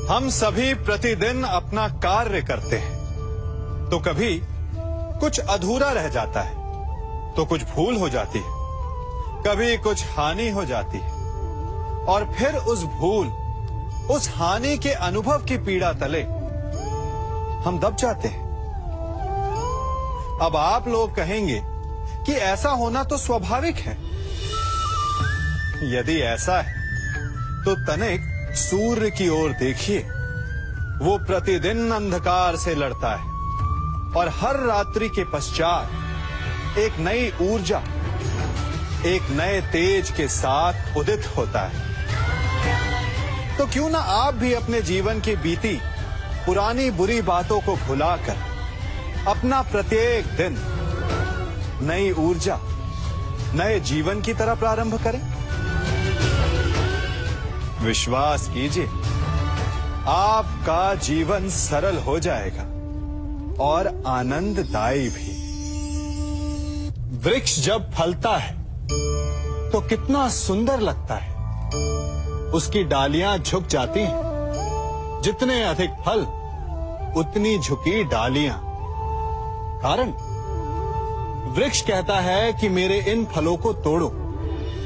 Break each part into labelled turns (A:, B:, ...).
A: हम सभी प्रतिदिन अपना कार्य करते हैं, तो कभी कुछ अधूरा रह जाता है, तो कुछ भूल हो जाती है, कभी कुछ हानि हो जाती है, और फिर उस भूल, उस हानि के अनुभव की पीड़ा तले हम दब जाते हैं। अब आप लोग कहेंगे कि ऐसा होना तो स्वाभाविक है। यदि ऐसा है तो तनिक सूर्य की ओर देखिए। वो प्रतिदिन अंधकार से लड़ता है और हर रात्रि के पश्चात एक नई ऊर्जा, एक नए तेज के साथ उदित होता है। तो क्यों ना आप भी अपने जीवन की बीती पुरानी बुरी बातों को भुलाकर अपना प्रत्येक दिन नई ऊर्जा, नए जीवन की तरह प्रारंभ करें। विश्वास कीजिए, आपका जीवन सरल हो जाएगा और आनंददायी भी। वृक्ष जब फलता है तो कितना सुंदर लगता है। उसकी डालियां झुक जाती हैं। जितने अधिक फल, उतनी झुकी डालियां। कारण वृक्ष कहता है कि मेरे इन फलों को तोड़ो,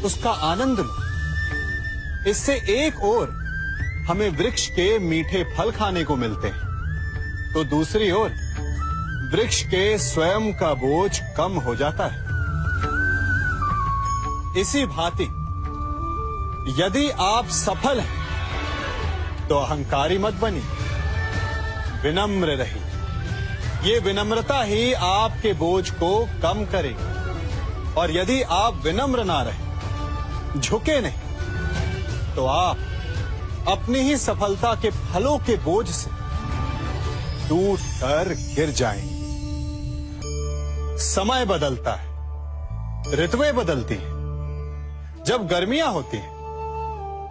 A: उसका आनंद लो। इससे एक ओर हमें वृक्ष के मीठे फल खाने को मिलते हैं, तो दूसरी ओर वृक्ष के स्वयं का बोझ कम हो जाता है। इसी भांति यदि आप सफल हैं तो अहंकारी मत बनिए, विनम्र रहिए। ये विनम्रता ही आपके बोझ को कम करेगी। और यदि आप विनम्र ना रहे, झुके नहीं, तो आप अपनी ही सफलता के फलों के बोझ से टूट कर गिर जाएंगे। समय बदलता है, ऋतुएं बदलती हैं। जब गर्मियां होती हैं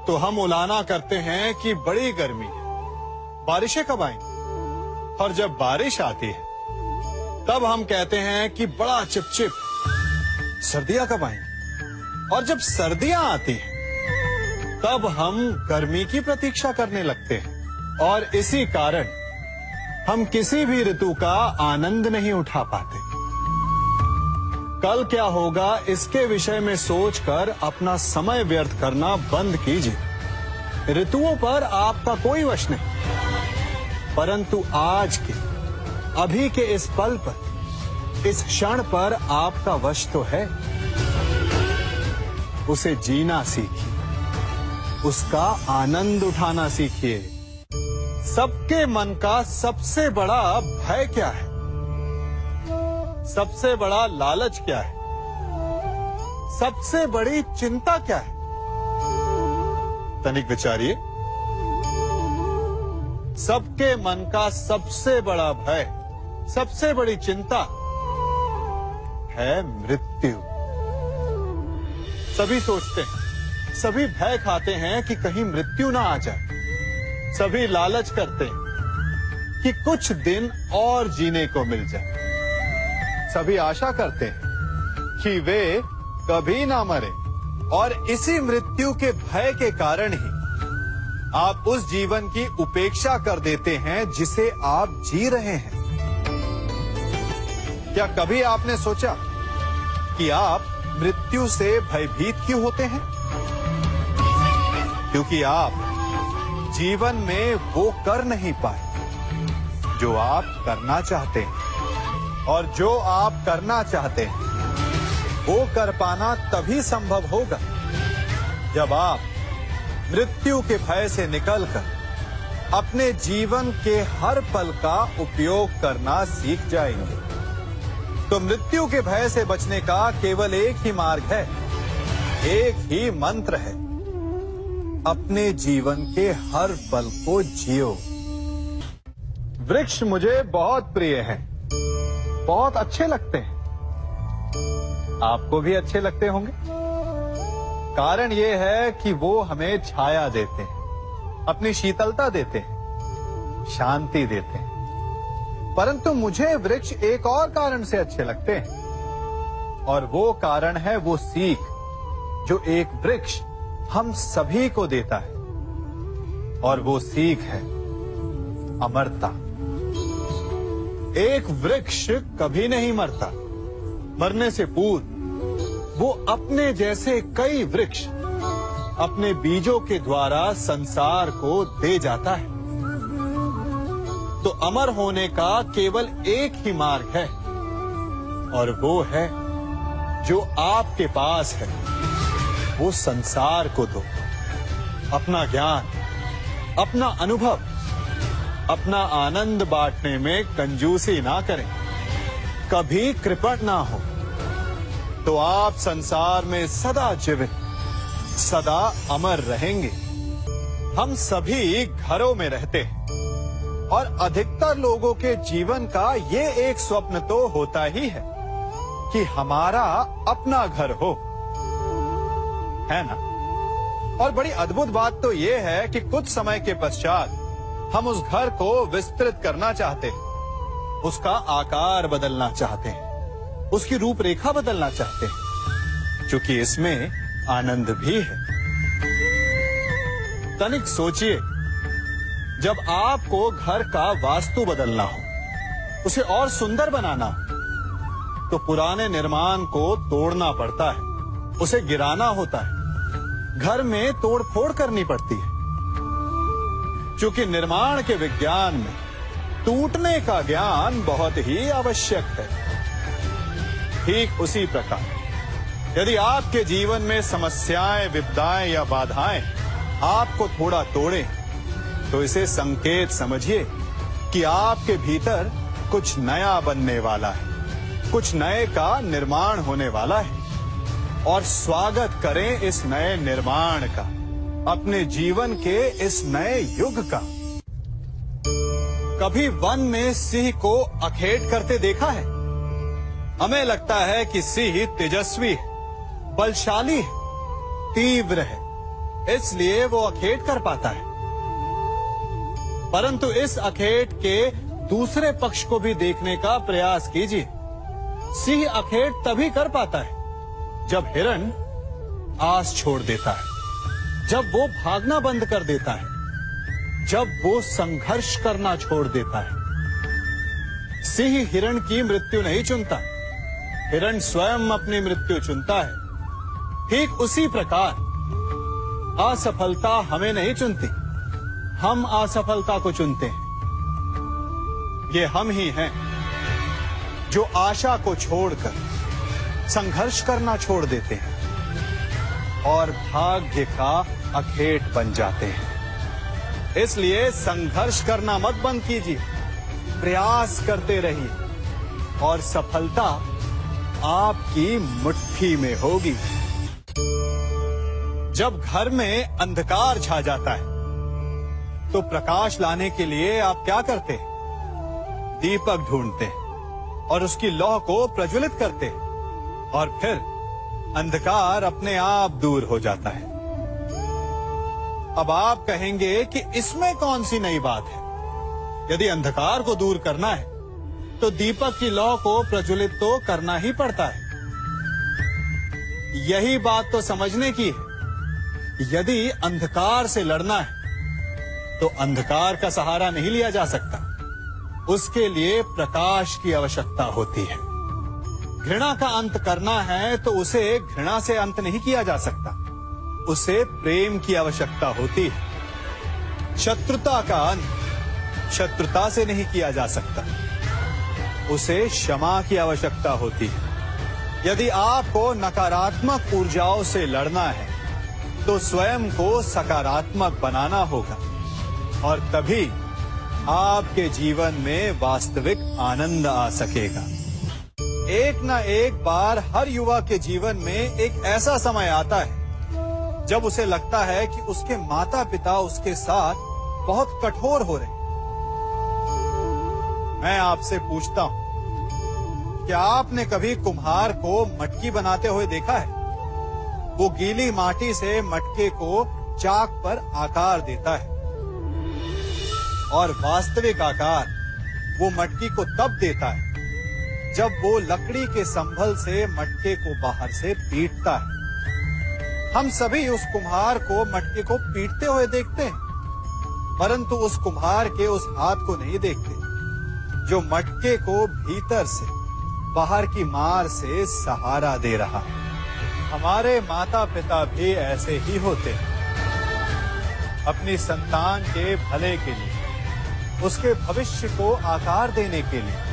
A: तो हम उलाना करते हैं कि बड़ी गर्मी है, बारिशें कब आएंगी। और जब बारिश आती है तब हम कहते हैं कि बड़ा चिपचिप, सर्दियां कब आएंगी। और जब सर्दियां आती हैं तब हम गर्मी की प्रतीक्षा करने लगते हैं। और इसी कारण हम किसी भी ऋतु का आनंद नहीं उठा पाते। कल क्या होगा इसके विषय में सोचकर अपना समय व्यर्थ करना बंद कीजिए। ऋतुओं पर आपका कोई वश नहीं, परंतु आज के, अभी के इस पल पर, इस क्षण पर आपका वश तो है। उसे जीना सीखिए, उसका आनंद उठाना सीखिए। सबके मन का सबसे बड़ा भय क्या है? सबसे बड़ा लालच क्या है? सबसे बड़ी चिंता क्या है? तनिक विचारिए। सबके मन का सबसे बड़ा भय, सबसे बड़ी चिंता है मृत्यु। सभी सोचते हैं, सभी भय खाते हैं कि कहीं मृत्यु ना आ जाए। सभी लालच करते हैं कि कुछ दिन और जीने को मिल जाए। सभी आशा करते हैं कि वे कभी ना मरे। और इसी मृत्यु के भय के कारण ही आप उस जीवन की उपेक्षा कर देते हैं जिसे आप जी रहे हैं। क्या कभी आपने सोचा कि आप मृत्यु से भयभीत क्यों होते हैं? क्योंकि आप जीवन में वो कर नहीं पाए जो आप करना चाहते हैं। और जो आप करना चाहते हैं वो कर पाना तभी संभव होगा जब आप मृत्यु के भय से निकलकर अपने जीवन के हर पल का उपयोग करना सीख जाएंगे। तो मृत्यु के भय से बचने का केवल एक ही मार्ग है, एक ही मंत्र है। अपने जीवन के हर पल को जियो। वृक्ष मुझे बहुत प्रिय हैं, बहुत अच्छे लगते हैं। आपको भी अच्छे लगते होंगे। कारण ये है कि वो हमें छाया देते हैं, अपनी शीतलता देते हैं, शांति देते हैं। परंतु मुझे वृक्ष एक और कारण से अच्छे लगते हैं, और वो कारण है वो सीख जो एक वृक्ष हम सभी को देता है। और वो सीख है अमरता। एक वृक्ष कभी नहीं मरता। मरने से पूर्व वो अपने जैसे कई वृक्ष अपने बीजों के द्वारा संसार को दे जाता है। तो अमर होने का केवल एक ही मार्ग है, और वो है जो आपके पास है। वो संसार को दो। अपना ज्ञान, अपना अनुभव, अपना आनंद बांटने में कंजूसी ना करें। कभी कृपण ना हो, तो आप संसार में सदा जीवित, सदा अमर रहेंगे। हम सभी घरों में रहते हैं, और अधिकतर लोगों के जीवन का ये एक स्वप्न तो होता ही है कि हमारा अपना घर हो, है ना? और बड़ी अद्भुत बात तो ये है कि कुछ समय के पश्चात हम उस घर को विस्तृत करना चाहते हैं, उसका आकार बदलना चाहते हैं, उसकी रूपरेखा बदलना चाहते हैं, क्योंकि इसमें आनंद भी है। तनिक सोचिए, जब आपको घर का वास्तु बदलना हो, उसे और सुंदर बनाना हो, तो पुराने निर्माण को तोड़ना पड़ता है, उसे गिराना होता है, घर में तोड़फोड़ करनी पड़ती है। क्योंकि निर्माण के विज्ञान में टूटने का ज्ञान बहुत ही आवश्यक है। ठीक उसी प्रकार यदि आपके जीवन में समस्याएं, विपदाएं या बाधाएं आपको थोड़ा तोड़ें, तो इसे संकेत समझिए कि आपके भीतर कुछ नया बनने वाला है, कुछ नए का निर्माण होने वाला है। और स्वागत करें इस नए निर्माण का, अपने जीवन के इस नए युग का। कभी वन में सिंह को अखेट करते देखा है? हमें लगता है कि सिंह तेजस्वी है, बलशाली है, तीव्र है, इसलिए वो अखेट कर पाता है। परंतु इस अखेट के दूसरे पक्ष को भी देखने का प्रयास कीजिए। सिंह अखेट तभी कर पाता है जब हिरण आस छोड़ देता है, जब वो भागना बंद कर देता है, जब वो संघर्ष करना छोड़ देता है। सिंह हिरण की मृत्यु नहीं चुनता, हिरण स्वयं अपनी मृत्यु चुनता है। ठीक उसी प्रकार असफलता हमें नहीं चुनती, हम असफलता को चुनते हैं। ये हम ही हैं जो आशा को छोड़कर संघर्ष करना छोड़ देते हैं और भाग्य का अखेट बन जाते हैं। इसलिए संघर्ष करना मत बंद कीजिए, प्रयास करते रहिए और सफलता आपकी मुट्ठी में होगी। जब घर में अंधकार छा जाता है, तो प्रकाश लाने के लिए आप क्या करते हैं? दीपक ढूंढते हैं और उसकी लौ को प्रज्वलित करते हैं, और फिर अंधकार अपने आप दूर हो जाता है। अब आप कहेंगे कि इसमें कौन सी नई बात है? यदि अंधकार को दूर करना है, तो दीपक की लौ को प्रज्वलित तो करना ही पड़ता है। यही बात तो समझने की है। यदि अंधकार से लड़ना है, तो अंधकार का सहारा नहीं लिया जा सकता, उसके लिए प्रकाश की आवश्यकता होती है। घृणा का अंत करना है, तो उसे घृणा से अंत नहीं किया जा सकता, उसे प्रेम की आवश्यकता होती है। शत्रुता का अंत शत्रुता से नहीं किया जा सकता, उसे क्षमा की आवश्यकता होती है। यदि आपको नकारात्मक ऊर्जाओं से लड़ना है, तो स्वयं को सकारात्मक बनाना होगा, और तभी आपके जीवन में वास्तविक आनंद आ सकेगा। एक न एक बार हर युवा के जीवन में एक ऐसा समय आता है जब उसे लगता है कि उसके माता पिता उसके साथ बहुत कठोर हो रहे हैं। मैं आपसे पूछता हूं, क्या आपने कभी कुम्हार को मटकी बनाते हुए देखा है? वो गीली माटी से मटके को चाक पर आकार देता है, और वास्तविक आकार वो मटकी को तब देता है जब वो लकड़ी के संभल से मटके को बाहर से पीटता है। हम सभी उस कुम्हार को मटके को पीटते हुए देखते हैं, परंतु उस कुम्हार के उस हाथ को नहीं देखते जो मटके को भीतर से बाहर की मार से सहारा दे रहा है। हमारे माता पिता भी ऐसे ही होते हैं। अपनी संतान के भले के लिए, उसके भविष्य को आकार देने के लिए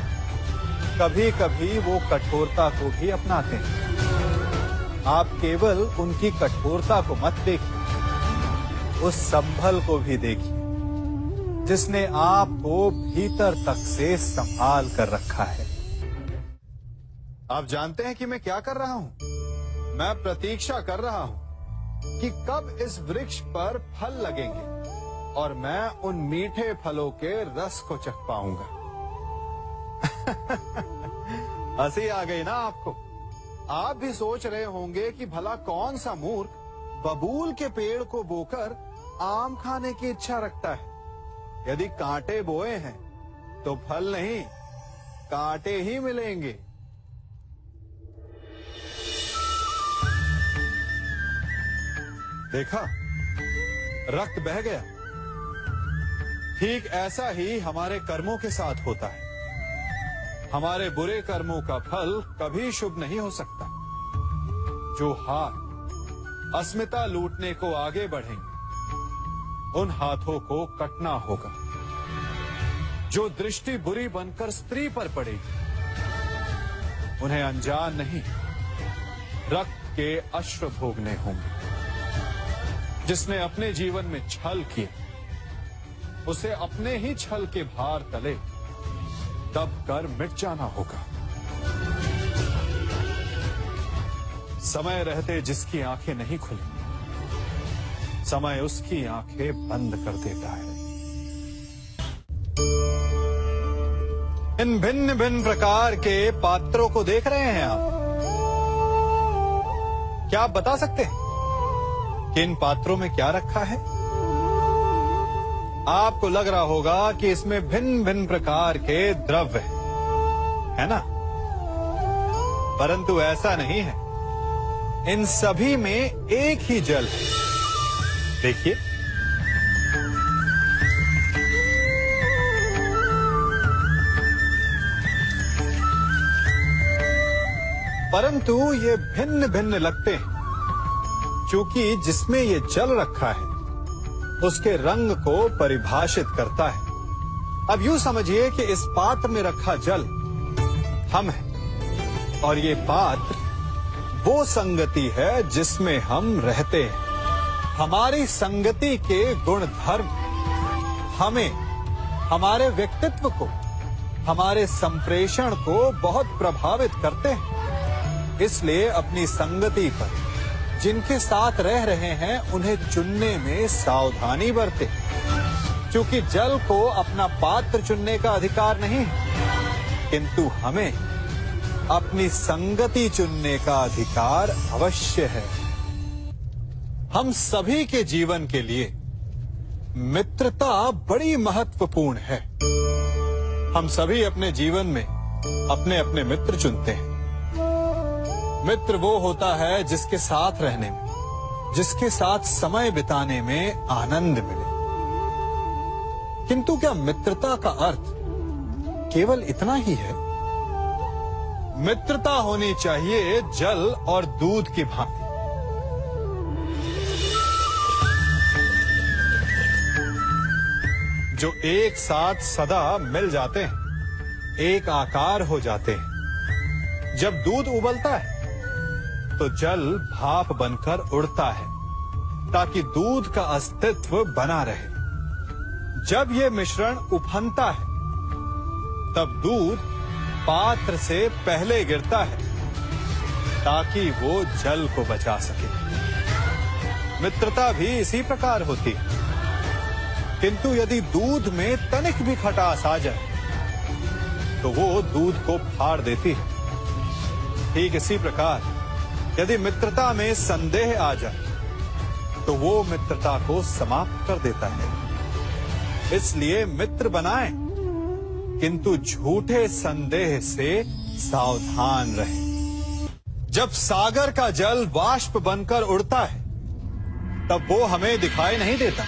A: कभी कभी वो कठोरता को भी अपनाते हैं। आप केवल उनकी कठोरता को मत देखिए, उस संभल को भी देखिए जिसने आपको भीतर तक से संभाल कर रखा है। आप जानते हैं कि मैं क्या कर रहा हूं? मैं प्रतीक्षा कर रहा हूं कि कब इस वृक्ष पर फल लगेंगे और मैं उन मीठे फलों के रस को चख पाऊंगा। हंसी आ गई ना आपको? आप भी सोच रहे होंगे कि भला कौन सा मूर्ख बबूल के पेड़ को बोकर आम खाने की इच्छा रखता है। यदि कांटे बोए हैं तो फल नहीं, कांटे ही मिलेंगे। देखा, रक्त बह गया। ठीक ऐसा ही हमारे कर्मों के साथ होता है। हमारे बुरे कर्मों का फल कभी शुभ नहीं हो सकता। जो हाथ अस्मिता लूटने को आगे बढ़ेंगे, उन हाथों को कटना होगा। जो दृष्टि बुरी बनकर स्त्री पर पड़ेगी, उन्हें अनजान नहीं रक्त के अश्रु भोगने होंगे। जिसने अपने जीवन में छल किया, उसे अपने ही छल के भार तले दब कर मिट जाना होगा। समय रहते जिसकी आंखें नहीं खुली, समय उसकी आंखें बंद कर देता है। इन भिन्न भिन्न प्रकार के पात्रों को देख रहे हैं आप? क्या आप बता सकते हैं कि इन पात्रों में क्या रखा है? आपको लग रहा होगा कि इसमें भिन्न भिन्न प्रकार के द्रव्य है ना? परंतु ऐसा नहीं है। इन सभी में एक ही जल है। देखिए, परंतु ये भिन्न भिन्न लगते हैं क्योंकि जिसमें ये जल रखा है उसके रंग को परिभाषित करता है। अब यूं समझिए कि इस पात्र में रखा जल हम हैं और ये पात्र वो संगति है जिसमें हम रहते हैं। हमारी संगति के गुण धर्म हमें, हमारे व्यक्तित्व को, हमारे संप्रेषण को बहुत प्रभावित करते हैं। इसलिए अपनी संगति पर जिनके साथ रह रहे हैं उन्हें चुनने में सावधानी बरतें, क्योंकि जल को अपना पात्र चुनने का अधिकार नहीं है, किंतु हमें अपनी संगति चुनने का अधिकार अवश्य है। हम सभी के जीवन के लिए मित्रता बड़ी महत्वपूर्ण है। हम सभी अपने जीवन में अपने अपने मित्र चुनते हैं। मित्र वो होता है जिसके साथ रहने में, जिसके साथ समय बिताने में आनंद मिले। किंतु क्या मित्रता का अर्थ केवल इतना ही है? मित्रता होनी चाहिए जल और दूध की भांति। जो एक साथ सदा मिल जाते हैं, एक आकार हो जाते हैं। जब दूध उबलता है तो जल भाप बनकर उड़ता है ताकि दूध का अस्तित्व बना रहे। जब ये मिश्रण उफनता है तब दूध पात्र से पहले गिरता है ताकि वो जल को बचा सके। मित्रता भी इसी प्रकार होती है, किंतु यदि दूध में तनिक भी खटास आ जाए तो वो दूध को फाड़ देती है। ठीक इसी प्रकार यदि मित्रता में संदेह आ जाए तो वो मित्रता को समाप्त कर देता है। इसलिए मित्र बनाएं, किंतु झूठे संदेह से सावधान रहें। जब सागर का जल वाष्प बनकर उड़ता है तब वो हमें दिखाई नहीं देता।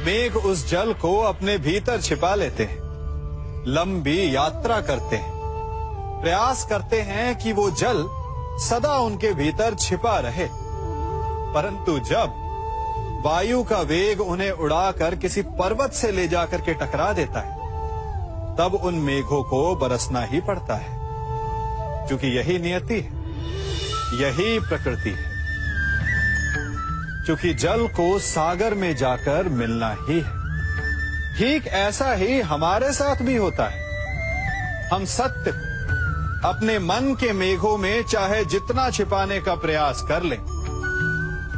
A: मेघ उस जल को अपने भीतर छिपा लेते हैं, लंबी यात्रा करते हैं, प्रयास करते हैं कि वो जल सदा उनके भीतर छिपा रहे। परंतु जब वायु का वेग उन्हें उड़ाकर किसी पर्वत से ले जाकर के टकरा देता है, तब उन मेघों को बरसना ही पड़ता है, क्योंकि यही नियति है, यही प्रकृति है। क्योंकि जल को सागर में जाकर मिलना ही है। ठीक ऐसा ही हमारे साथ भी होता है। हम सत्य को अपने मन के मेघों में चाहे जितना छिपाने का प्रयास कर लें,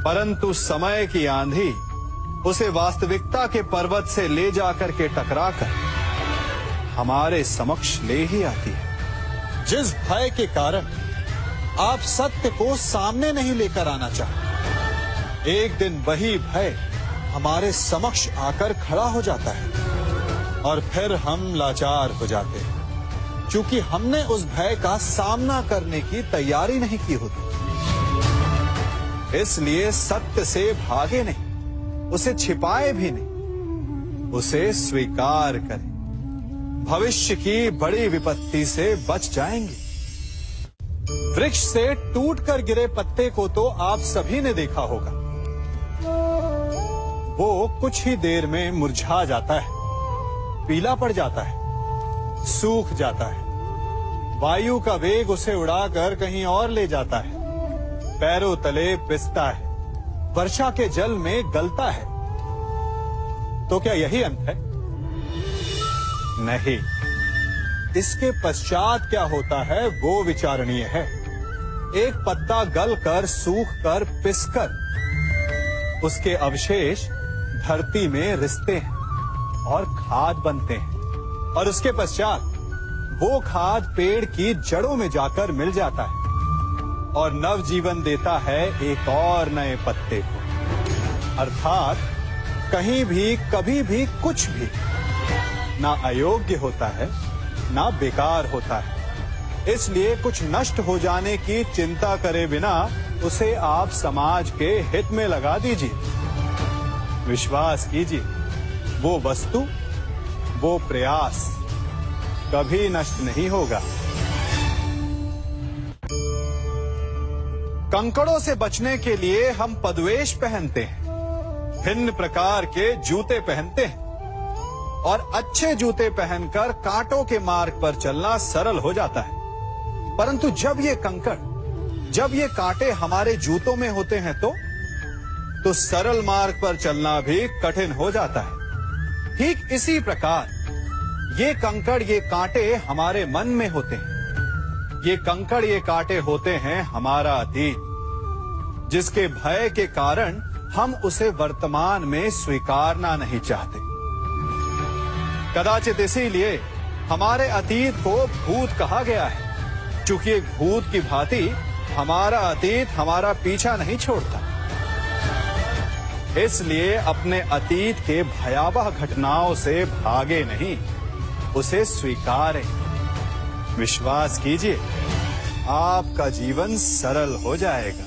A: परंतु समय की आंधी उसे वास्तविकता के पर्वत से ले जाकर के टकराकर हमारे समक्ष ले ही आती है। जिस भय के कारण आप सत्य को सामने नहीं लेकर आना चाहते, एक दिन वही भय हमारे समक्ष आकर खड़ा हो जाता है और फिर हम लाचार हो जाते हैं, क्योंकि हमने उस भय का सामना करने की तैयारी नहीं की होती। इसलिए सत्य से भागे नहीं, उसे छिपाए भी नहीं, उसे स्वीकार करें। भविष्य की बड़ी विपत्ति से बच जाएंगे। वृक्ष से टूटकर गिरे पत्ते को तो आप सभी ने देखा होगा। वो कुछ ही देर में मुरझा जाता है, पीला पड़ जाता है, सूख जाता है। वायु का वेग उसे उड़ाकर कहीं और ले जाता है, पैरों तले पिसता है, वर्षा के जल में गलता है। तो क्या यही अंत है? नहीं। इसके पश्चात क्या होता है वो विचारणीय है। एक पत्ता गलकर, सूखकर, पिसकर उसके अवशेष धरती में रिसते हैं और खाद बनते हैं, और उसके पश्चात वो खाद पेड़ की जड़ों में जाकर मिल जाता है और नव जीवन देता है एक और नए पत्ते को। अर्थात कहीं भी कभी भी कुछ भी ना अयोग्य होता है, ना बेकार होता है। इसलिए कुछ नष्ट हो जाने की चिंता करे बिना उसे आप समाज के हित में लगा दीजिए। विश्वास कीजिए, वो वस्तु, वो प्रयास कभी नष्ट नहीं होगा। कंकड़ों से बचने के लिए हम पदवेश पहनते हैं, भिन्न प्रकार के जूते पहनते हैं, और अच्छे जूते पहनकर कांटों के मार्ग पर चलना सरल हो जाता है। परंतु जब ये कंकड़, जब ये कांटे हमारे जूतों में होते हैं तो सरल मार्ग पर चलना भी कठिन हो जाता है। ठीक इसी प्रकार ये कंकड़, ये कांटे हमारे मन में होते हैं। ये कंकड़, ये कांटे होते हैं हमारा अतीत, जिसके भय के कारण हम उसे वर्तमान में स्वीकारना नहीं चाहते। कदाचित इसीलिए हमारे अतीत को भूत कहा गया है, क्योंकि एक भूत की भांति हमारा अतीत हमारा पीछा नहीं छोड़ता। इसलिए अपने अतीत के भयावह घटनाओं से भागे नहीं, उसे स्वीकारें। विश्वास कीजिए, आपका जीवन सरल हो जाएगा।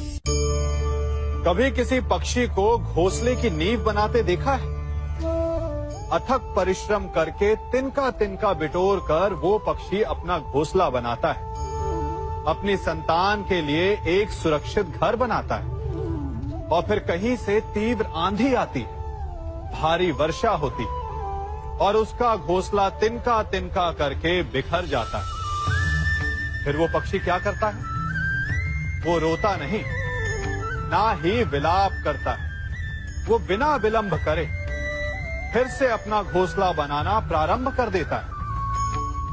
A: कभी किसी पक्षी को घोंसले की नींव बनाते देखा है? अथक परिश्रम करके तिनका तिनका बिटोर कर वो पक्षी अपना घोंसला बनाता है, अपनी संतान के लिए एक सुरक्षित घर बनाता है। और फिर कहीं से तीव्र आंधी आती है, भारी वर्षा होती है, और उसका घोंसला तिनका तिनका करके बिखर जाता है। फिर वो पक्षी क्या करता है? वो रोता नहीं, ना ही विलाप करता है। वो बिना विलंब करे फिर से अपना घोंसला बनाना प्रारंभ कर देता है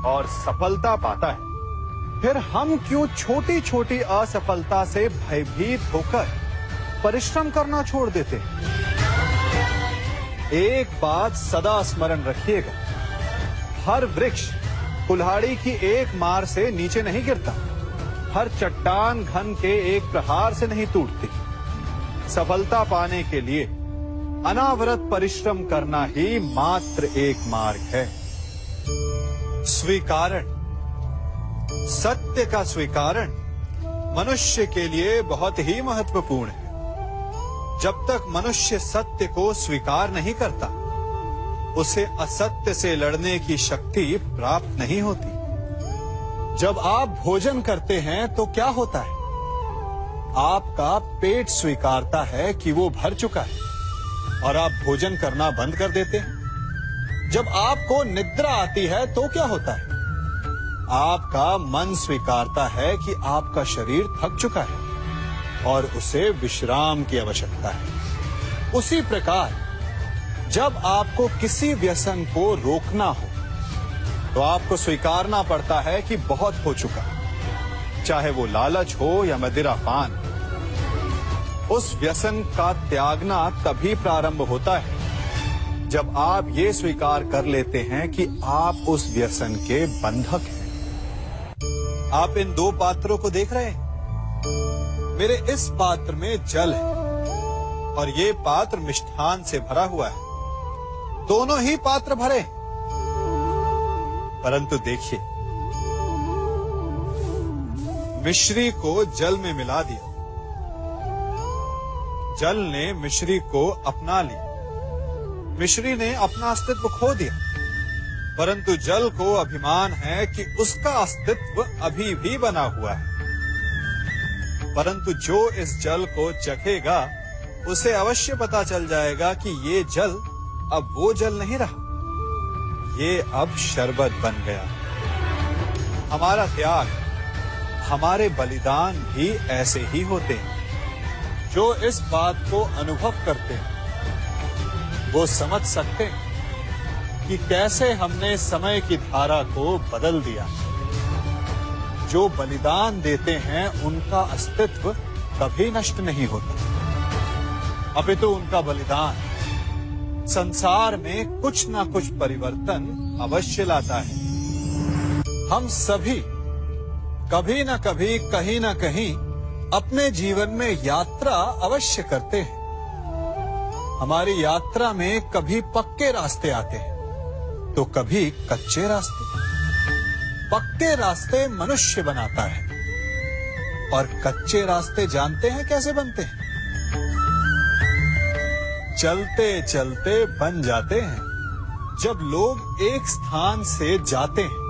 A: और सफलता पाता है। फिर हम क्यों छोटी छोटी असफलता से भयभीत होकर परिश्रम करना छोड़ देते हैं? एक बात सदा स्मरण रखिएगा, हर वृक्ष कुल्हाड़ी की एक मार से नीचे नहीं गिरता, हर चट्टान घन के एक प्रहार से नहीं टूटती। सफलता पाने के लिए अनावरत परिश्रम करना ही मात्र एक मार्ग है। स्वीकारण, सत्य का स्वीकारण मनुष्य के लिए बहुत ही महत्वपूर्ण है। जब तक मनुष्य सत्य को स्वीकार नहीं करता, उसे असत्य से लड़ने की शक्ति प्राप्त नहीं होती। जब आप भोजन करते हैं तो क्या होता है? आपका पेट स्वीकारता है कि वो भर चुका है और आप भोजन करना बंद कर देते हैं। जब आपको निद्रा आती है तो क्या होता है? आपका मन स्वीकारता है कि आपका शरीर थक चुका है और उसे विश्राम की आवश्यकता है। उसी प्रकार जब आपको किसी व्यसन को रोकना हो तो आपको स्वीकारना पड़ता है कि बहुत हो चुका, चाहे वो लालच हो या मदिरापान। उस व्यसन का त्यागना तभी प्रारंभ होता है जब आप ये स्वीकार कर लेते हैं कि आप उस व्यसन के बंधक हैं। आप इन दो पात्रों को देख रहे हैं। मेरे इस पात्र में जल है और ये पात्र मिष्ठान से भरा हुआ है। दोनों ही पात्र भरे, परंतु देखिए, मिश्री को जल में मिला दिया, जल ने मिश्री को अपना लिया, मिश्री ने अपना अस्तित्व खो दिया, परंतु जल को अभिमान है कि उसका अस्तित्व अभी भी बना हुआ है। परंतु जो इस जल को चखेगा उसे अवश्य पता चल जाएगा कि ये जल अब वो जल नहीं रहा, ये अब शरबत बन गया। हमारा त्याग, हमारे बलिदान भी ऐसे ही होते हैं। जो इस बात को अनुभव करते हैं वो समझ सकते हैं कि कैसे हमने समय की धारा को बदल दिया। जो बलिदान देते हैं उनका अस्तित्व कभी नष्ट नहीं होता, अपितु उनका बलिदान संसार में कुछ ना कुछ परिवर्तन अवश्य लाता है। हम सभी कभी ना कभी, कहीं ना कहीं अपने जीवन में यात्रा अवश्य करते हैं। हमारी यात्रा में कभी पक्के रास्ते आते हैं तो कभी कच्चे रास्ते। पक्के रास्ते मनुष्य बनाता है और कच्चे रास्ते जानते हैं कैसे बनते हैं? चलते चलते बन जाते हैं। जब लोग एक स्थान से जाते हैं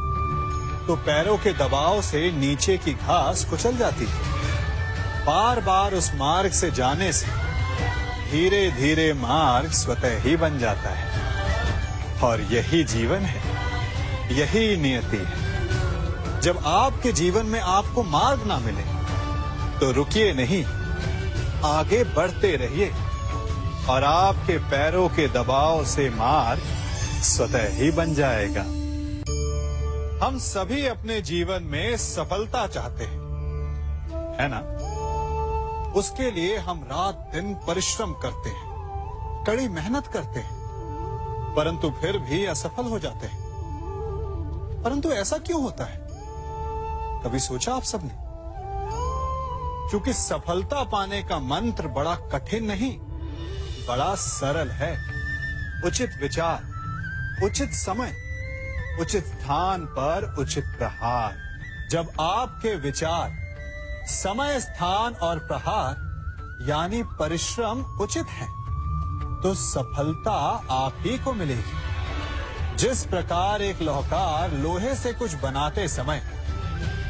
A: तो पैरों के दबाव से नीचे की घास कुचल जाती है। बार बार उस मार्ग से जाने से धीरे धीरे मार्ग स्वतः ही बन जाता है। और यही जीवन है, यही नियति है। जब आपके जीवन में आपको मार्ग ना मिले तो रुकिए नहीं, आगे बढ़ते रहिए और आपके पैरों के दबाव से मार्ग स्वतः ही बन जाएगा। हम सभी अपने जीवन में सफलता चाहते हैं, है ना? उसके लिए हम रात दिन परिश्रम करते हैं, कड़ी मेहनत करते हैं, परंतु फिर भी असफल हो जाते हैं। परंतु ऐसा क्यों होता है? कभी सोचा आप सबने? क्योंकि सफलता पाने का मंत्र बड़ा कठिन नहीं, बड़ा सरल है। उचित विचार, उचित समय, उचित स्थान पर उचित प्रहार। जब आपके विचार, समय, स्थान और प्रहार यानी परिश्रम उचित हैं, तो सफलता आप ही को मिलेगी। जिस प्रकार एक लोहार लोहे से कुछ बनाते समय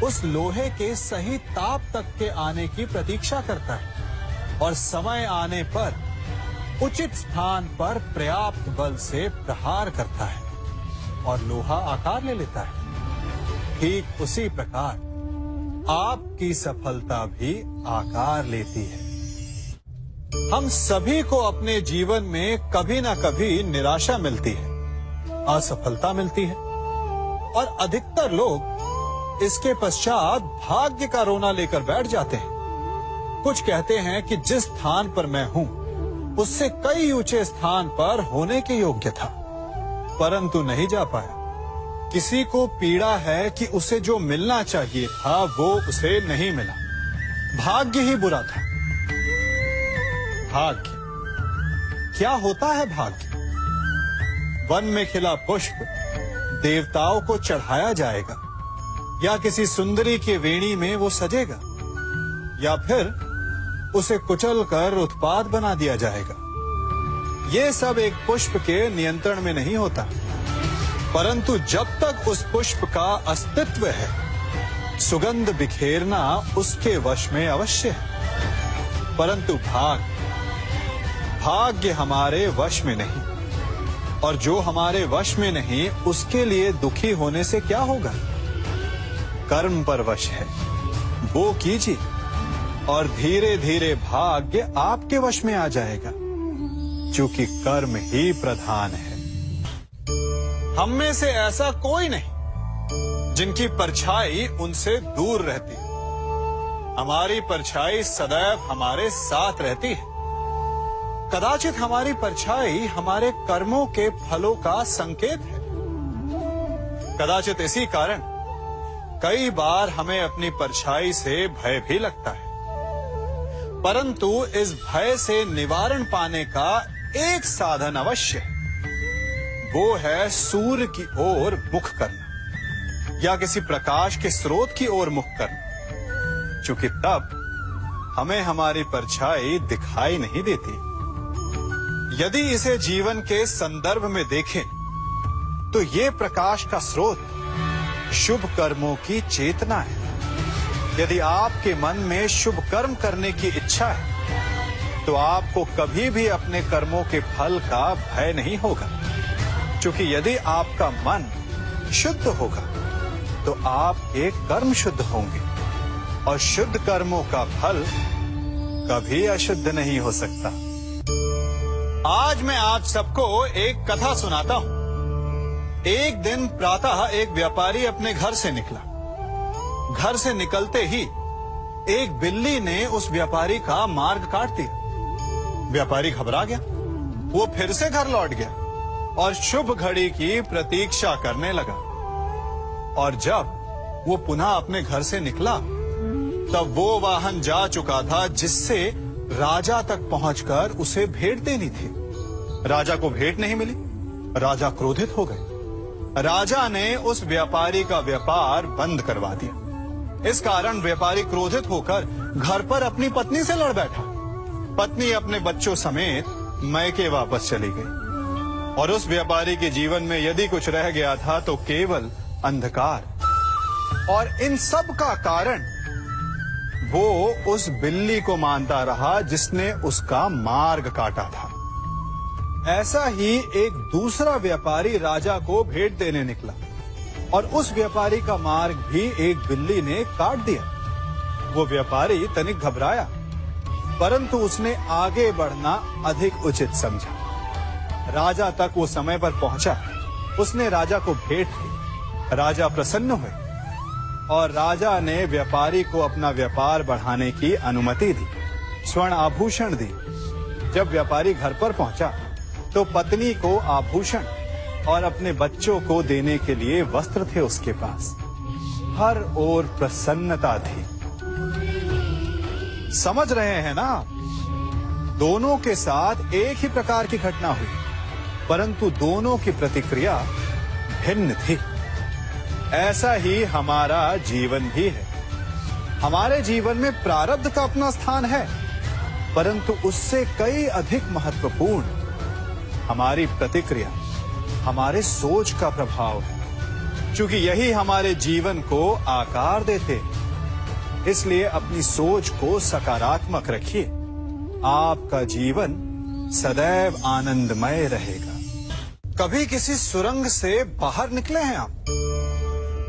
A: उस लोहे के सही ताप तक के आने की प्रतीक्षा करता है और समय आने पर उचित स्थान पर पर्याप्त बल से प्रहार करता है और लोहा आकार ले लेता है, ठीक उसी प्रकार आपकी सफलता भी आकार लेती है। हम सभी को अपने जीवन में कभी ना कभी निराशा मिलती है, असफलता मिलती है और अधिकतर लोग इसके पश्चात भाग्य का रोना लेकर बैठ जाते हैं। कुछ कहते हैं कि जिस स्थान पर मैं हूं उससे कई ऊंचे स्थान पर होने के योग्य था, परंतु नहीं जा पाया। किसी को पीड़ा है कि उसे जो मिलना चाहिए था वो उसे नहीं मिला, भाग्य ही बुरा था। भाग्य क्या होता है? भाग्य वन में खिला पुष्प देवताओं को चढ़ाया जाएगा, या किसी सुंदरी के वेणी में वो सजेगा, या फिर उसे कुचल कर उत्पाद बना दिया जाएगा। ये सब एक पुष्प के नियंत्रण में नहीं होता, परंतु जब तक उस पुष्प का अस्तित्व है, सुगंध बिखेरना उसके वश में अवश्य है। परंतु भाग्य हमारे वश में नहीं, और जो हमारे वश में नहीं उसके लिए दुखी होने से क्या होगा। कर्म पर वश है, वो कीजिए और धीरे धीरे भाग्य आपके वश में आ जाएगा, क्योंकि कर्म ही प्रधान है। हम में से ऐसा कोई नहीं जिनकी परछाई उनसे दूर रहती है। हमारी परछाई सदैव हमारे साथ रहती है। कदाचित हमारी परछाई हमारे कर्मों के फलों का संकेत है। कदाचित इसी कारण कई बार हमें अपनी परछाई से भय भी लगता है, परंतु इस भय से निवारण पाने का एक साधन अवश्य है। वो है सूर्य की ओर मुख करना या किसी प्रकाश के स्रोत की ओर मुख करना, क्योंकि तब हमें हमारी परछाई दिखाई नहीं देती। यदि इसे जीवन के संदर्भ में देखें तो ये प्रकाश का स्रोत शुभ कर्मों की चेतना है। यदि आपके मन में शुभ कर्म करने की इच्छा है तो आपको कभी भी अपने कर्मों के फल का भय नहीं होगा, क्योंकि यदि आपका मन शुद्ध होगा तो आपके कर्म शुद्ध होंगे और शुद्ध कर्मों का फल कभी अशुद्ध नहीं हो सकता। आज मैं आप सबको एक कथा सुनाता हूं। एक दिन प्रातः एक व्यापारी अपने घर से निकला। घर से निकलते ही एक बिल्ली ने उस व्यापारी का मार्ग काट दिया। व्यापारी घबरा गया। वो फिर से घर लौट गया और शुभ घड़ी की प्रतीक्षा करने लगा। और जब वो पुनः अपने घर से निकला तब वो वाहन जा चुका था जिससे राजा तक पहुंचकर उसे भेंट देनी थी। राजा को भेंट नहीं मिली। राजा क्रोधित हो गए। राजा ने उस व्यापारी का व्यापार बंद करवा दिया। इस कारण व्यापारी क्रोधित होकर घर पर अपनी पत्नी से लड़ बैठा। पत्नी अपने बच्चों समेत मैके वापस चली गई और उस व्यापारी के जीवन में यदि कुछ रह गया था तो केवल अंधकार। और इन सब का कारण वो उस बिल्ली को मानता रहा जिसने उसका मार्ग काटा था। ऐसा ही एक दूसरा व्यापारी राजा को भेंट देने निकला और उस व्यापारी का मार्ग भी एक बिल्ली ने काट दिया। वो व्यापारी तनिक घबराया, परंतु उसने आगे बढ़ना अधिक उचित समझा। राजा तक वो समय पर पहुंचा। उसने राजा को भेंट की। राजा प्रसन्न हुए और राजा ने व्यापारी को अपना व्यापार बढ़ाने की अनुमति दी, स्वर्ण आभूषण दी। जब व्यापारी घर पर पहुंचा तो पत्नी को आभूषण और अपने बच्चों को देने के लिए वस्त्र थे उसके पास। हर ओर प्रसन्नता थी। समझ रहे हैं ना? दोनों के साथ एक ही प्रकार की घटना हुई, परंतु दोनों की प्रतिक्रिया भिन्न थी। ऐसा ही हमारा जीवन भी है। हमारे जीवन में प्रारब्ध का अपना स्थान है, परंतु उससे कई अधिक महत्वपूर्ण हमारी प्रतिक्रिया, हमारे सोच का प्रभाव है, क्योंकि यही हमारे जीवन को आकार देते हैं। इसलिए अपनी सोच को सकारात्मक रखिए। आपका जीवन सदैव आनंदमय रहेगा। कभी किसी सुरंग से बाहर निकले हैं आप?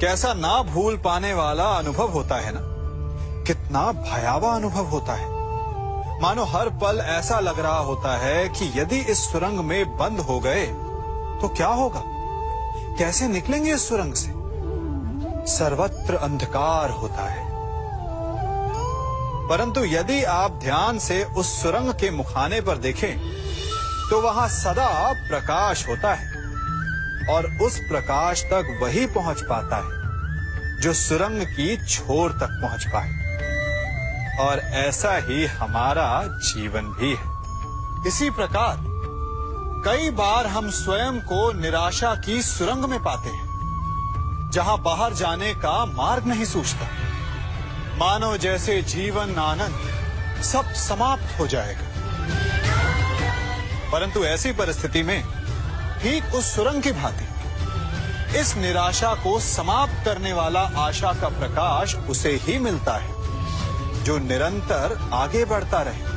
A: कैसा ना भूल पाने वाला अनुभव होता है ना? कितना भयावह अनुभव होता है। मानो हर पल ऐसा लग रहा होता है कि यदि इस सुरंग में बंद हो गए तो क्या होगा? कैसे निकलेंगे इस सुरंग से? सर्वत्र अंधकार होता है। परंतु यदि आप ध्यान से उस सुरंग के मुखाने पर देखें तो वहां सदा प्रकाश होता है और उस प्रकाश तक वही पहुंच पाता है जो सुरंग की छोर तक पहुंच पाए। और ऐसा ही हमारा जीवन भी है। इसी प्रकार कई बार हम स्वयं को निराशा की सुरंग में पाते हैं, जहां बाहर जाने का मार्ग नहीं सूझता। मानो जैसे जीवन आनंद सब समाप्त हो जाएगा। परंतु ऐसी परिस्थिति में ठीक उस सुरंग की भांति इस निराशा को समाप्त करने वाला आशा का प्रकाश उसे ही मिलता है जो निरंतर आगे बढ़ता रहे।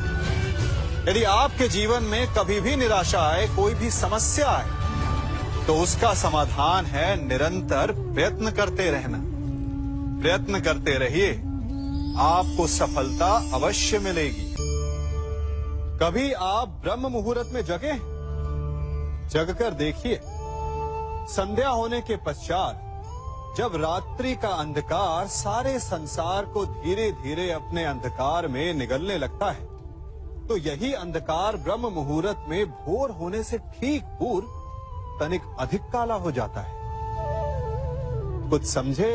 A: यदि आपके जीवन में कभी भी निराशा आए, कोई भी समस्या आए, तो उसका समाधान है निरंतर प्रयत्न करते रहना। प्रयत्न करते रहिए, आपको सफलता अवश्य मिलेगी। कभी आप ब्रह्म मुहूर्त में जगे, जगकर देखिए, संध्या होने के पश्चात जब रात्रि का अंधकार सारे संसार को धीरे धीरे अपने अंधकार में निगलने लगता है, तो यही अंधकार ब्रह्म मुहूर्त में भोर होने से ठीक पूर्व तनिक अधिक काला हो जाता है। कुछ समझे?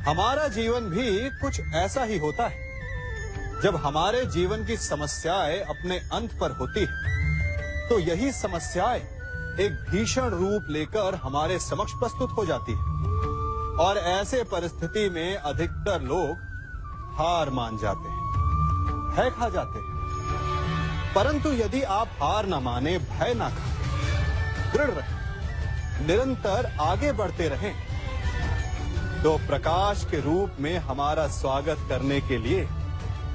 A: हमारा जीवन भी कुछ ऐसा ही होता है। जब हमारे जीवन की समस्याएं अपने अंत पर होती है, तो यही समस्याएं एक भीषण रूप लेकर हमारे समक्ष प्रस्तुत हो जाती है और ऐसे परिस्थिति में अधिकतर लोग हार मान जाते हैं, भय खा जाते हैं। परंतु यदि आप हार न माने, भय न खाएं, दृढ़ रहें, निरंतर आगे बढ़ते रहें, तो प्रकाश के रूप में हमारा स्वागत करने के लिए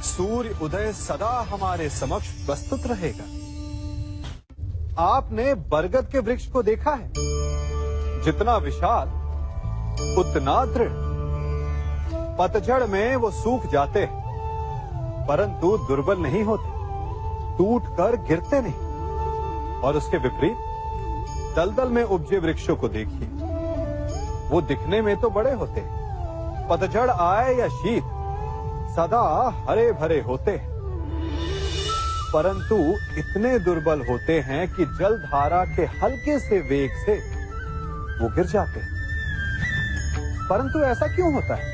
A: सूर्य उदय सदा हमारे समक्ष प्रस्तुत रहेगा। आपने बरगद के वृक्ष को देखा है? जितना विशाल उतना दृढ़। पतझड़ में वो सूख जाते हैं, परंतु दुर्बल नहीं होते, टूटकर गिरते नहीं। और उसके विपरीत दलदल में उपजे वृक्षों को देखिए, वो दिखने में तो बड़े होते हैं, पतझड़ आए या शीत सदा हरे भरे होते हैं, परंतु इतने दुर्बल होते हैं कि जल धारा के हल्के से वेग से वो गिर जाते हैं। परंतु ऐसा क्यों होता है?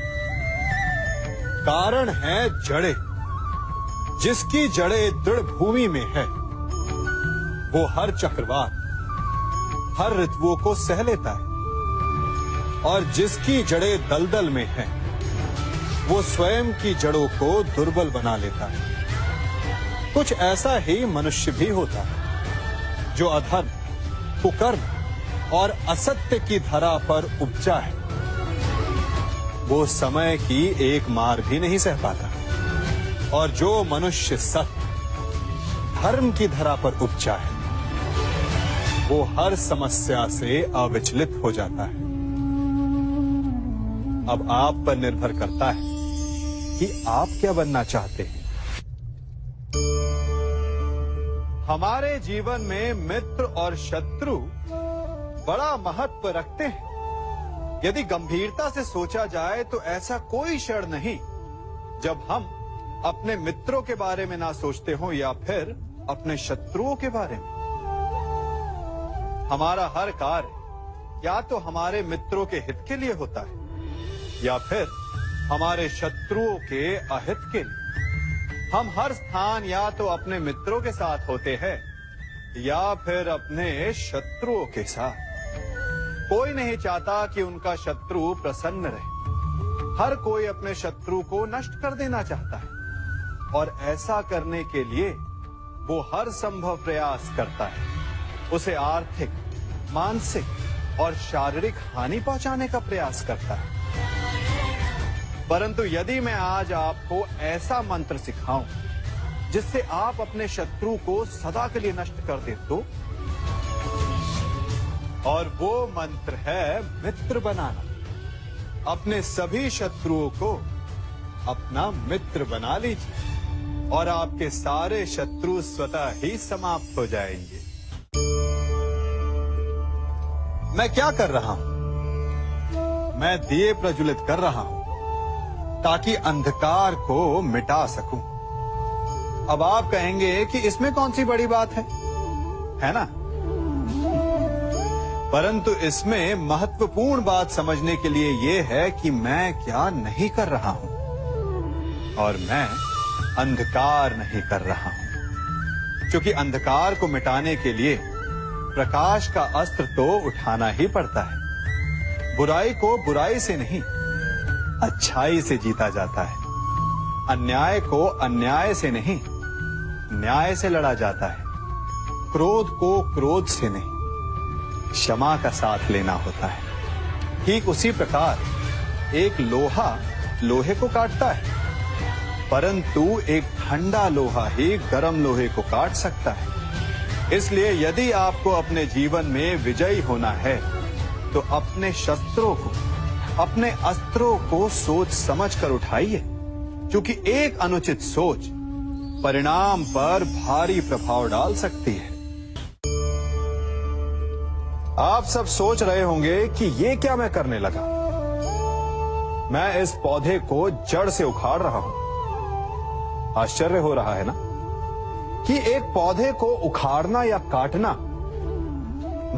A: कारण है जड़ें। जिसकी जड़ें दृढ़ भूमि में है, वो हर चक्रवात, हर ऋतुओं को सह लेता है, और जिसकी जड़ें दलदल में है, वो स्वयं की जड़ों को दुर्बल बना लेता है। कुछ ऐसा ही मनुष्य भी होता है, जो अधर्म, कुकर्म और असत्य की धरा पर उपजा है। वो समय की एक मार भी नहीं सह पाता, और जो मनुष्य सत्य, धर्म की धरा पर उपजा है, वो हर समस्या से अविचलित हो जाता है। अब आप पर निर्भर करता है कि आप क्या बनना चाहते हैं। हमारे जीवन में मित्र और शत्रु बड़ा महत्व रखते हैं। यदि गंभीरता से सोचा जाए तो ऐसा कोई क्षण नहीं जब हम अपने मित्रों के बारे में ना सोचते हो या फिर अपने शत्रुओं के बारे में। हमारा हर कार्य या तो हमारे मित्रों के हित के लिए होता है या फिर हमारे शत्रुओं के अहित के लिए। हम हर स्थान या तो अपने मित्रों के साथ होते हैं या फिर अपने शत्रुओं के साथ। कोई नहीं चाहता कि उनका शत्रु प्रसन्न रहे। हर कोई अपने शत्रु को नष्ट कर देना चाहता है, और ऐसा करने के लिए वो हर संभव प्रयास करता है। उसे आर्थिक, मानसिक और शारीरिक हानि पहुंचाने का प्रयास करता है। परंतु यदि मैं आज आपको ऐसा मंत्र सिखाऊं जिससे आप अपने शत्रु को सदा के लिए नष्ट कर दे तो, और वो मंत्र है मित्र बनाना। अपने सभी शत्रुओं को अपना मित्र बना लीजिए और आपके सारे शत्रु स्वतः ही समाप्त हो जाएंगे। मैं क्या कर रहा हूं? मैं दिए प्रज्वलित कर रहा हूं ताकि अंधकार को मिटा सकूं। अब आप कहेंगे कि इसमें कौन सी बड़ी बात है ना? परंतु इसमें महत्वपूर्ण बात समझने के लिए यह है कि मैं क्या नहीं कर रहा हूं, और मैं अंधकार नहीं कर रहा हूं। क्योंकि अंधकार को मिटाने के लिए प्रकाश का अस्त्र तो उठाना ही पड़ता है। बुराई को बुराई से नहीं, अच्छाई से जीता जाता है। अन्याय को अन्याय से नहीं, न्याय से लड़ा जाता है। क्रोध को क्रोध से नहीं, क्षमा का साथ लेना होता है। ठीक उसी प्रकार एक लोहा लोहे को काटता है, परंतु एक ठंडा लोहा ही गर्म लोहे को काट सकता है। इसलिए यदि आपको अपने जीवन में विजयी होना है तो अपने शस्त्रों को, अपने अस्त्रों को सोच समझ कर उठाइए, क्योंकि एक अनुचित सोच परिणाम पर भारी प्रभाव डाल सकती है। आप सब सोच रहे होंगे कि ये क्या मैं करने लगा। मैं इस पौधे को जड़ से उखाड़ रहा हूं। आश्चर्य हो रहा है ना कि एक पौधे को उखाड़ना या काटना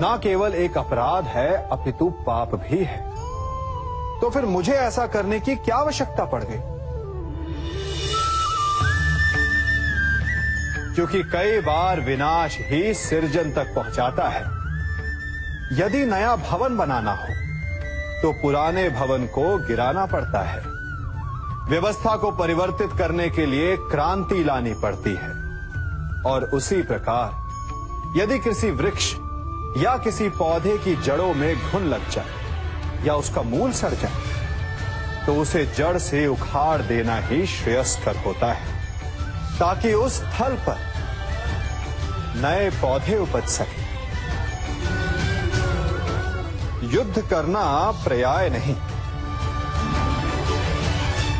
A: ना केवल एक अपराध है अपितु पाप भी है। तो फिर मुझे ऐसा करने की क्या आवश्यकता पड़ गई? क्योंकि कई बार विनाश ही सृजन तक पहुंचाता है। यदि नया भवन बनाना हो तो पुराने भवन को गिराना पड़ता है। व्यवस्था को परिवर्तित करने के लिए क्रांति लानी पड़ती है। और उसी प्रकार यदि किसी वृक्ष या किसी पौधे की जड़ों में घुन लग जाए या उसका मूल सड़ जाए तो उसे जड़ से उखाड़ देना ही श्रेयस्कर होता है, ताकि उस स्थल पर नए पौधे उपज सके। युद्ध करना पर्याय नहीं,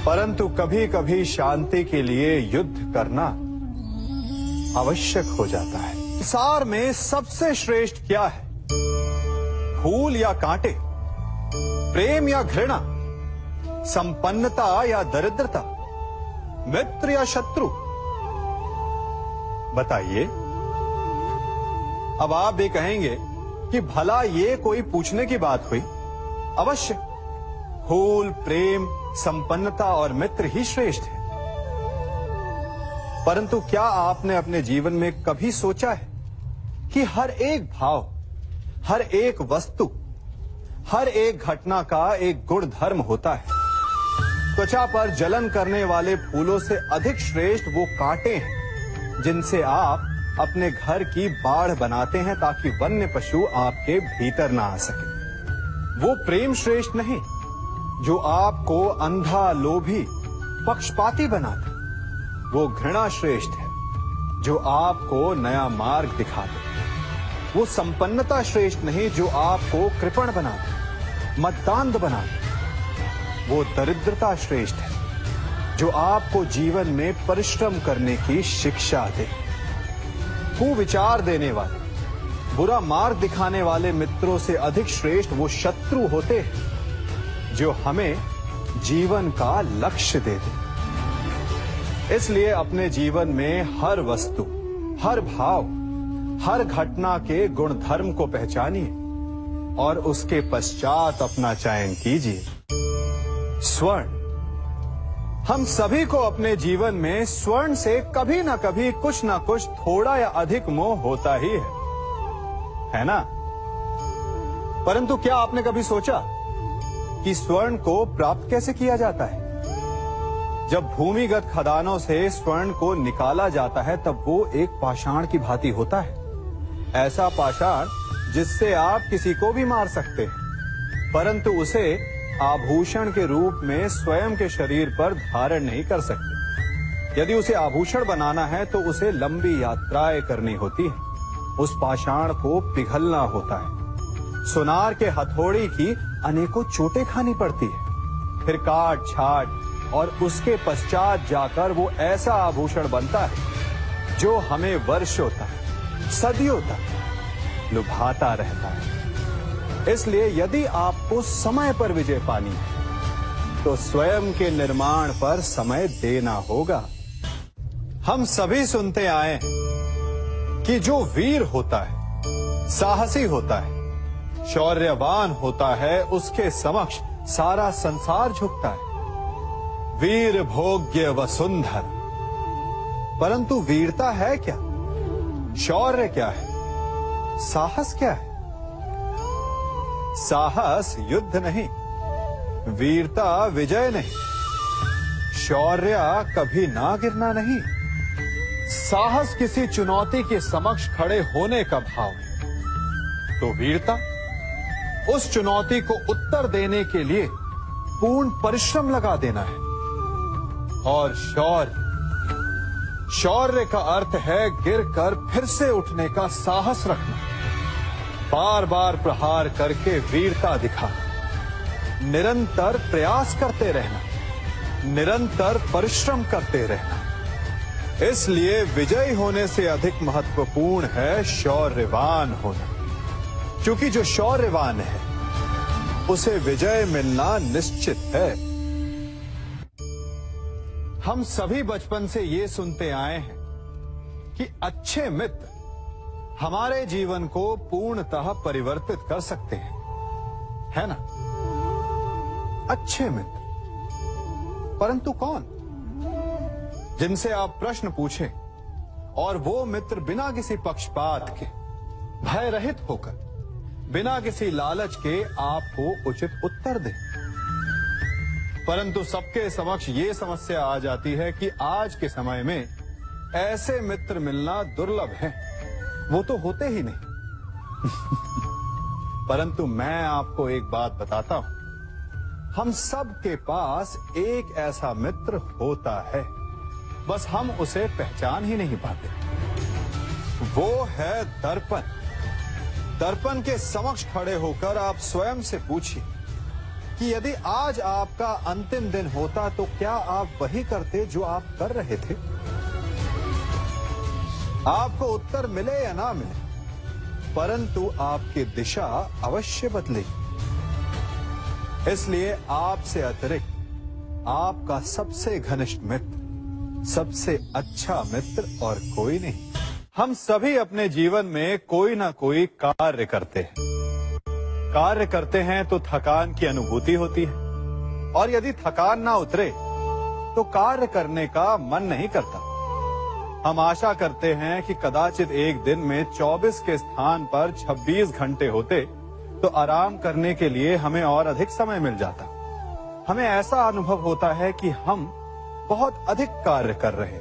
A: परंतु कभी कभी शांति के लिए युद्ध करना आवश्यक हो जाता है। संसार में सबसे श्रेष्ठ क्या है? फूल या कांटे, प्रेम या घृणा, संपन्नता या दरिद्रता, मित्र या शत्रु? बताइए। अब आप भी कहेंगे कि भला ये कोई पूछने की बात हुई? अवश्य, फूल, प्रेम, संपन्नता और मित्र ही श्रेष्ठ है। परंतु क्या आपने अपने जीवन में कभी सोचा है कि हर एक भाव, हर एक वस्तु, हर एक घटना का एक गुण धर्म होता है? त्वचा पर जलन करने वाले फूलों से अधिक श्रेष्ठ वो कांटे हैं जिनसे आप अपने घर की बाढ़ बनाते हैं ताकि वन्य पशु आपके भीतर ना आ सके। वो प्रेम श्रेष्ठ नहीं जो आपको अंधा, लोभी, पक्षपाती बनाते। वो घृणा श्रेष्ठ है जो आपको नया मार्ग दिखाते। वो संपन्नता श्रेष्ठ नहीं जो आपको कृपण बनाते, मद्दांध बनाते। वो दरिद्रता श्रेष्ठ है जो आपको जीवन में परिश्रम करने की शिक्षा दे। कुविचार देने वाले, बुरा मार्ग दिखाने वाले मित्रों से अधिक श्रेष्ठ वो शत्रु होते हैं जो हमें जीवन का लक्ष्य देते। इसलिए अपने जीवन में हर वस्तु, हर भाव, हर घटना के गुण धर्म को पहचानिए और उसके पश्चात अपना चयन कीजिए। स्वर्ण, हम सभी को अपने जीवन में स्वर्ण से कभी ना कभी कुछ ना कुछ थोड़ा या अधिक मोह होता ही है ना? परंतु क्या आपने कभी सोचा कि स्वर्ण को प्राप्त कैसे किया जाता है? जब भूमिगत खदानों से स्वर्ण को निकाला जाता है तब वो एक पाषाण की भांति होता है। ऐसा पाषाण जिससे आप किसी को भी मार सकते हैं, परंतु उसे आभूषण के रूप में स्वयं के शरीर पर धारण नहीं कर सकते। यदि उसे आभूषण बनाना है तो उसे लंबी यात्राएं करनी होती है। उस पाषाण को पिघलना होता है। सुनार के हथौड़ी की अनेकों चोटें खानी पड़ती है। फिर काट छाट और उसके पश्चात जाकर वो ऐसा आभूषण बनता है जो हमें वर्षों तक, सदियों तक लुभाता रहता है। इसलिए यदि आपको समय पर विजय पानी है तो स्वयं के निर्माण पर समय देना होगा। हम सभी सुनते आए हैं कि जो वीर होता है, साहसी होता है, शौर्यवान होता है, उसके समक्ष सारा संसार झुकता है। वीर भोग्य वसुंधर। परंतु वीरता है क्या? शौर्य क्या है? साहस क्या है? साहस युद्ध नहीं, वीरता विजय नहीं, शौर्य कभी ना गिरना नहीं, साहस किसी चुनौती के समक्ष खड़े होने का भाव है, तो वीरता उस चुनौती को उत्तर देने के लिए पूर्ण परिश्रम लगा देना है। और शौर्य का अर्थ है गिरकर फिर से उठने का साहस रखना, बार बार प्रहार करके वीरता दिखाना, निरंतर प्रयास करते रहना, निरंतर परिश्रम करते रहना। इसलिए विजयी होने से अधिक महत्वपूर्ण है शौर्यवान होना, क्योंकि जो शौर्यवान है उसे विजय मिलना निश्चित है। हम सभी बचपन से ये सुनते आए हैं कि अच्छे मित्र हमारे जीवन को पूर्णतः परिवर्तित कर सकते हैं, है ना? अच्छे मित्र, परंतु कौन? जिनसे आप प्रश्न पूछें और वो मित्र बिना किसी पक्षपात के, भय रहित होकर, बिना किसी लालच के आपको उचित उत्तर दे। परंतु सबके समक्ष ये समस्या आ जाती है कि आज के समय में ऐसे मित्र मिलना दुर्लभ है, वो तो होते ही नहीं। परंतु मैं आपको एक बात बताता हूं, हम सब के पास एक ऐसा मित्र होता है, बस हम उसे पहचान ही नहीं पाते। वो है दर्पण। दर्पण के समक्ष खड़े होकर आप स्वयं से पूछिए कि यदि आज आपका अंतिम दिन होता तो क्या आप वही करते जो आप कर रहे थे? आपको उत्तर मिले या ना मिले, परंतु आपकी दिशा अवश्य बदलेगी। इसलिए आपसे अतिरिक्त आपका सबसे घनिष्ठ मित्र, सबसे अच्छा मित्र और कोई नहीं। हम सभी अपने जीवन में कोई ना कोई कार्य करते हैं। कार्य करते हैं तो थकान की अनुभूति होती है, और यदि थकान ना उतरे तो कार्य करने का मन नहीं करता। हम आशा करते हैं कि कदाचित एक दिन में 24 के स्थान पर 26 घंटे होते तो आराम करने के लिए हमें और अधिक समय मिल जाता। हमें ऐसा अनुभव होता है कि हम बहुत अधिक कार्य कर रहे हैं,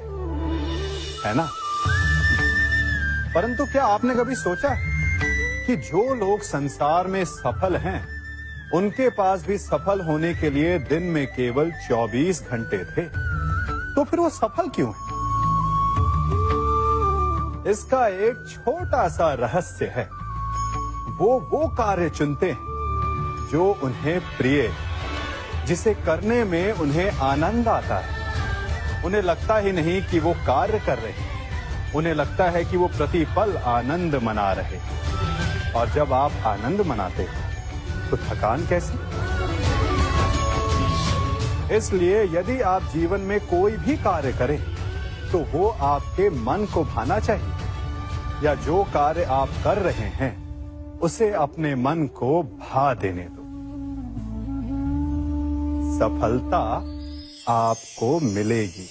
A: है ना? परंतु क्या आपने कभी सोचा है कि जो लोग संसार में सफल हैं, उनके पास भी सफल होने के लिए दिन में केवल 24 घंटे थे, तो फिर वो सफल क्यों है? इसका एक छोटा सा रहस्य है। वो कार्य चुनते हैं जो उन्हें प्रिय है, जिसे करने में उन्हें आनंद आता है। उन्हें लगता ही नहीं कि वो कार्य कर रहे हैं, उन्हें लगता है कि वो प्रतिपल आनंद मना रहे। और जब आप आनंद मनाते हो तो थकान कैसी? इसलिए यदि आप जीवन में कोई भी कार्य करें तो वो आपके मन को भाना चाहिए, या जो कार्य आप कर रहे हैं उसे अपने मन को भा देने दो। सफलता आपको मिलेगी।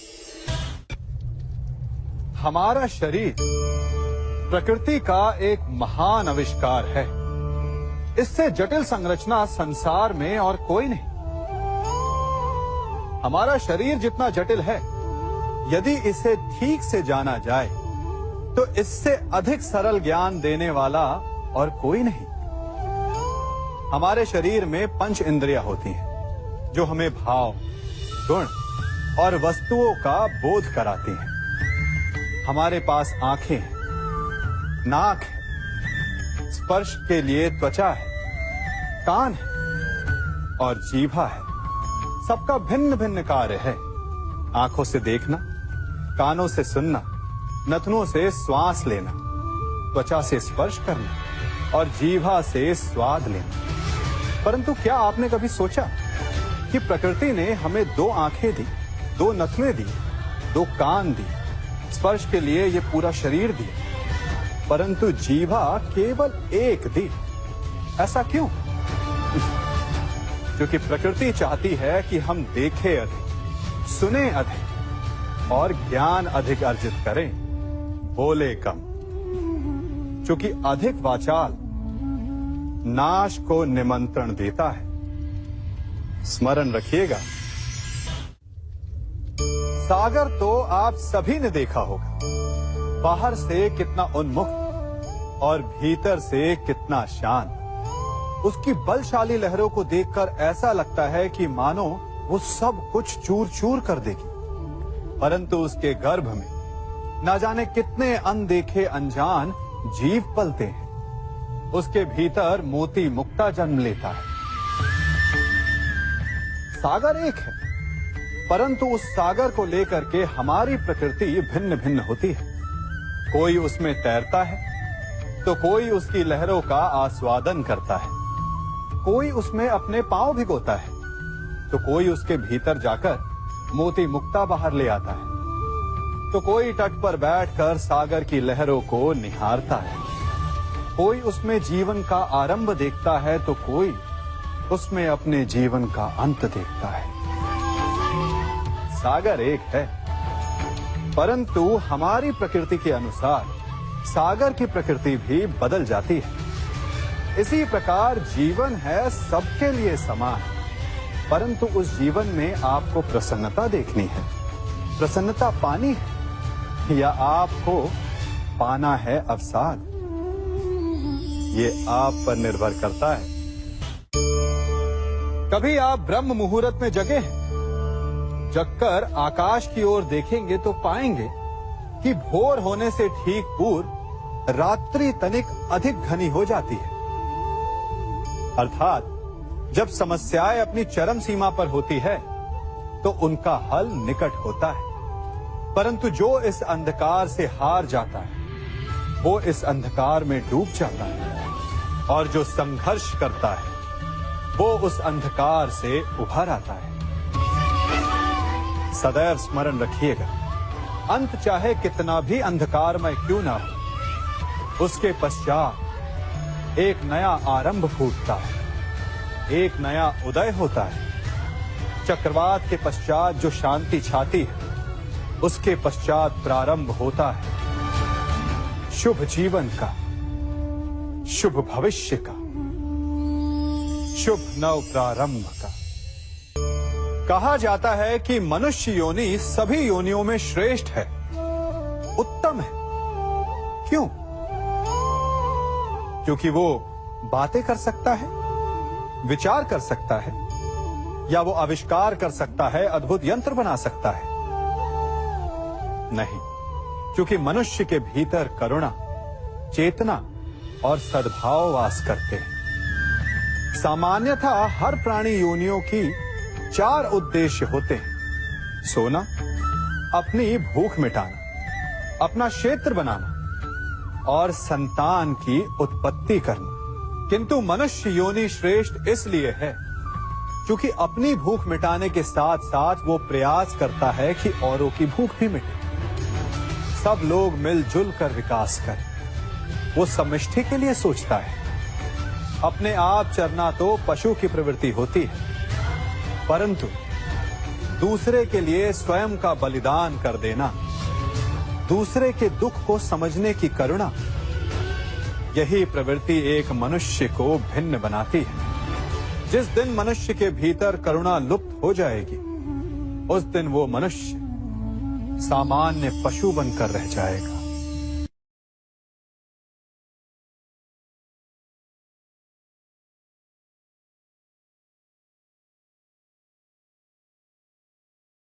A: हमारा शरीर प्रकृति का एक महान आविष्कार है। इससे जटिल संरचना संसार में और कोई नहीं। हमारा शरीर जितना जटिल है, यदि इसे ठीक से जाना जाए तो इससे अधिक सरल ज्ञान देने वाला और कोई नहीं। हमारे शरीर में 5 इंद्रियां होती हैं जो हमें भाव, गुण और वस्तुओं का बोध कराती हैं। हमारे पास आंखें हैं, नाक है, स्पर्श के लिए त्वचा है, कान है और जीभा है। सबका भिन्न भिन्न कार्य है। आंखों से देखना, कानों से सुनना, नथनों से श्वास लेना, त्वचा से स्पर्श करना और जीभा से स्वाद लेना। परंतु क्या आपने कभी सोचा कि प्रकृति ने हमें 2 आंखें दी, 2 नथुएं दी, 2 कान दी, स्पर्श के लिए ये पूरा शरीर दिया, परंतु जीभा केवल 1 दी? ऐसा क्यों? क्योंकि प्रकृति चाहती है कि हम देखें अधिक, सुने अधिक और ज्ञान अधिक अर्जित करें, बोले कम। क्योंकि अधिक वाचाल नाश को निमंत्रण देता है। स्मरण रखिएगा, सागर तो आप सभी ने देखा होगा, बाहर से कितना उन्मुक्त और भीतर से कितना शांत। उसकी बलशाली लहरों को देखकर ऐसा लगता है कि मानो वो सब कुछ चूर चूर कर देगी, परंतु उसके गर्भ में ना जाने कितने अनदेखे अनजान जीव पलते हैं। उसके भीतर मोती मुक्ता जन्म लेता है। सागर एक है, परंतु उस सागर को लेकर के हमारी प्रकृति भिन्न भिन्न होती है। कोई उसमें तैरता है तो कोई उसकी लहरों का आस्वादन करता है, कोई उसमें अपने पांव भिगोता है तो कोई उसके भीतर जाकर मोती मुक्ता बाहर ले आता है, तो कोई तट पर बैठकर सागर की लहरों को निहारता है, कोई उसमें जीवन का आरंभ देखता है तो कोई उसमें अपने जीवन का अंत देखता है। सागर एक है, परंतु हमारी प्रकृति के अनुसार सागर की प्रकृति भी बदल जाती है। इसी प्रकार जीवन है सबके लिए समान, परंतु उस जीवन में आपको प्रसन्नता देखनी है, प्रसन्नता पानी है, या आपको पाना है अवसाद, ये आप पर निर्भर करता है। कभी आप ब्रह्म मुहूर्त में जगे हैं? जगकर आकाश की ओर देखेंगे तो पाएंगे कि भोर होने से ठीक पूर्व रात्रि तनिक अधिक घनी हो जाती है। अर्थात जब समस्याएं अपनी चरम सीमा पर होती है तो उनका हल निकट होता है, परंतु जो इस अंधकार से हार जाता है वो इस अंधकार में डूब जाता है, और जो संघर्ष करता है वो उस अंधकार से उभर आता है। सदैव स्मरण रखिएगा, अंत चाहे कितना भी अंधकारमय क्यों ना हो, उसके पश्चात एक नया आरंभ फूटता है, एक नया उदय होता है। चक्रवात के पश्चात जो शांति छाती है उसके पश्चात प्रारंभ होता है शुभ जीवन का, शुभ भविष्य का, शुभ नव प्रारंभ का। कहा जाता है कि मनुष्य योनि सभी योनियों में श्रेष्ठ है, उत्तम है। क्यों? क्योंकि वो बातें कर सकता है, विचार कर सकता है, या वो आविष्कार कर सकता है, अद्भुत यंत्र बना सकता है? नहीं, क्योंकि मनुष्य के भीतर करुणा, चेतना और सद्भाव वास करते हैं। सामान्यतः हर प्राणी योनियों की 4 उद्देश्य होते हैं: सोना, अपनी भूख मिटाना, अपना क्षेत्र बनाना और संतान की उत्पत्ति करना। किंतु मनुष्य योनि श्रेष्ठ इसलिए है क्योंकि अपनी भूख मिटाने के साथ साथ वो प्रयास करता है कि औरों की भूख भी मिटे, सब लोग मिलजुल कर विकास करें। वो समष्टि के लिए सोचता है। अपने आप चरना तो पशु की प्रवृत्ति होती है, परंतु दूसरे के लिए स्वयं का बलिदान कर देना, दूसरे के दुख को समझने की करुणा, यही प्रवृत्ति एक मनुष्य को भिन्न बनाती है। जिस दिन मनुष्य के भीतर करुणा लुप्त हो जाएगी, उस दिन वो मनुष्य सामान्य पशु बनकर रह जाएगा।